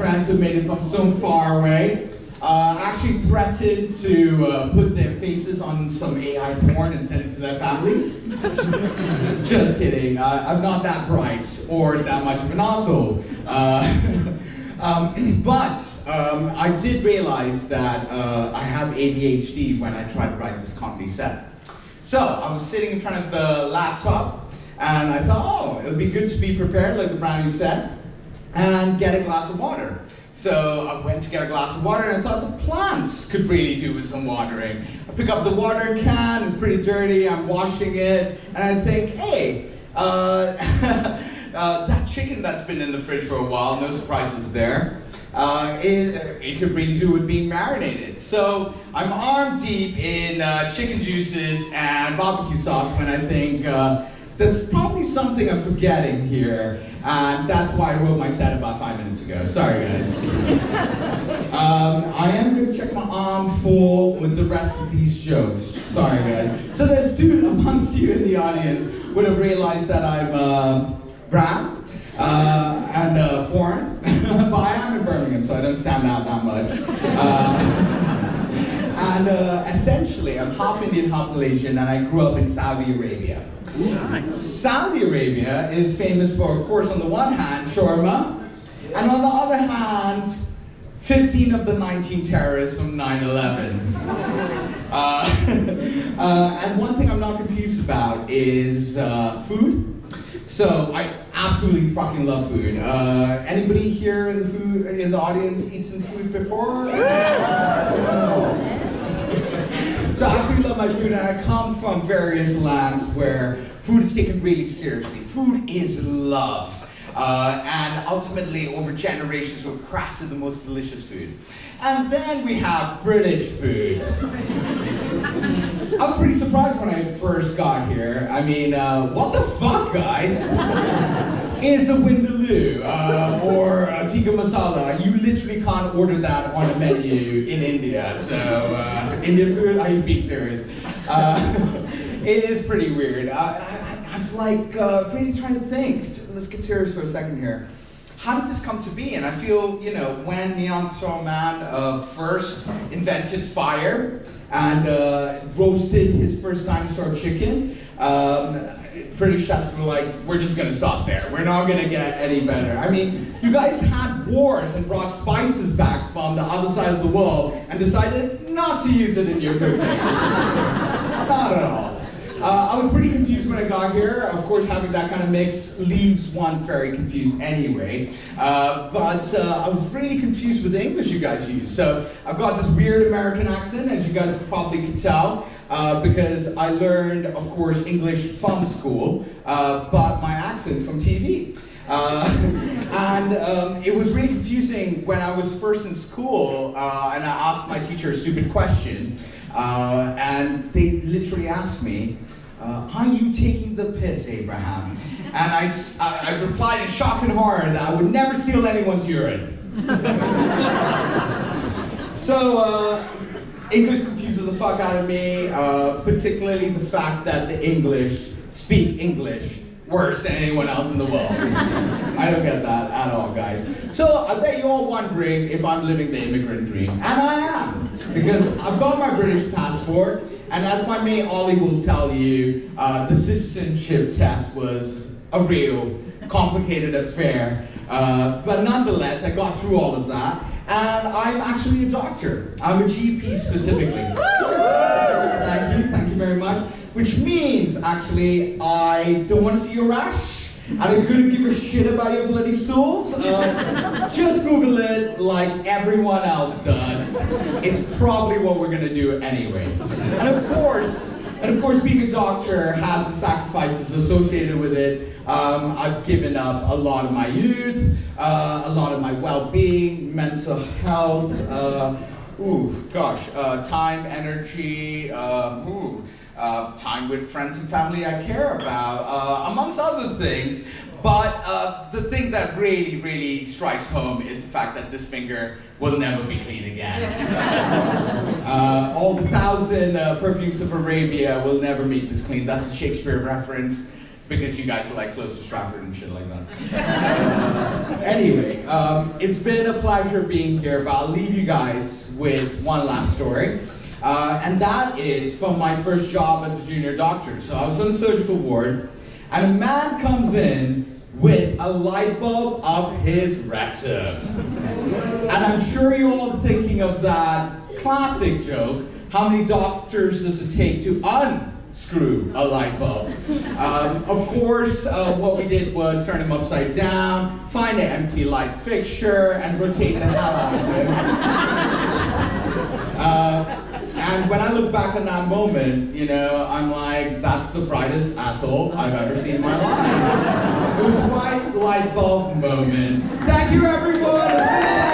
friends who made it from so far away. Actually threatened to put their faces on some AI porn and send it to their families. Just kidding. I'm not that bright or that much of an asshole. But I did realize that I have ADHD when I tried to write this comedy set. So I was sitting in front of the laptop and I thought, oh, it would be good to be prepared, like the brand new set, and get a glass of water. So I went to get a glass of water and I thought the plants could really do with some watering. I pick up the watering can, it's pretty dirty, I'm washing it, and I think, hey, that chicken that's been in the fridge for a while, no surprises there, it could really do with being marinated. So I'm arm deep in chicken juices and barbecue sauce when I think, there's probably something I'm forgetting here, and that's why I wrote my set about 5 minutes ago. Sorry, guys. I am going to check my arm full with the rest of these jokes. Sorry, guys. So there's two amongst you in the audience would have realized that I'm brown and foreign, but I am in Birmingham, so I don't stand out that much. And essentially, I'm half Indian, half Malaysian, and I grew up in Saudi Arabia. Nice. Saudi Arabia is famous for, of course, on the one hand, shawarma, and on the other hand, 15 of the 19 terrorists from 9/11. And one thing I'm not confused about is food. So I absolutely fucking love food. Anybody here in the audience eat some food before? So I absolutely love my food, and I come from various lands where food is taken really seriously. Food is love. And ultimately, over generations, we've crafted the most delicious food. And then we have British food. I was pretty surprised when I first got here. I mean, what the fuck, guys? Is a Vindaloo or a tikka masala. You literally can't order that on a menu in India. So, Indian food, are you being serious? It is pretty weird. I'm like really trying to think. Let's get serious for a second here. How did this come to be? And I feel, when Neanderthal man first invented fire and roasted his first dinosaur chicken, British chefs were like, we're just gonna stop there. We're not gonna get any better. I mean, you guys had wars and brought spices back from the other side of the world and decided not to use it in your cooking. Not at all. I was pretty confused when I got here. Of course, having that kind of mix leaves one very confused anyway. But I was really confused with the English you guys use. So I've got this weird American accent, as you guys probably can tell, because I learned, of course, English from school, but my accent from TV. And it was really confusing when I was first in school, and I asked my teacher a stupid question. And they literally asked me, are you taking the piss, Abraham? And I replied in shock and horror that I would never steal anyone's urine. So, English confuses the fuck out of me, particularly the fact that the English speak English worse than anyone else in the world. I don't get that at all, guys. So I bet you're all wondering if I'm living the immigrant dream. And I am, because I've got my British passport, and as my mate Ollie will tell you, the citizenship test was a real complicated affair. But nonetheless, I got through all of that, and I'm actually a doctor. I'm a GP specifically. Thank you very much. Which means, actually, I don't want to see your rash, and I couldn't give a shit about your bloody stools. Just Google it like everyone else does. It's probably what we're gonna do anyway. And of course, being a doctor has the sacrifices associated with it. I've given up a lot of my youth, a lot of my well-being, mental health, time, energy, time with friends and family I care about, amongst other things. But the thing that really, really strikes home is the fact that this finger will never be clean again. All the 1,000 perfumes of Arabia will never make this clean. That's a Shakespeare reference. because you guys are like close to Stratford and shit like that. Anyway, it's been a pleasure being here, but I'll leave you guys with one last story. And that is from my first job as a junior doctor. So I was on the surgical ward, and a man comes in with a light bulb up his rectum. And I'm sure you're all thinking of that classic joke, how many doctors does it take to unscrew a light bulb? Of course, what we did was turn him upside down, find an empty light fixture, and rotate the hell out of him. And when I look back on that moment, you know, I'm like, that's the brightest asshole I've ever seen in my life. It was a white light bulb moment. Thank you, everyone!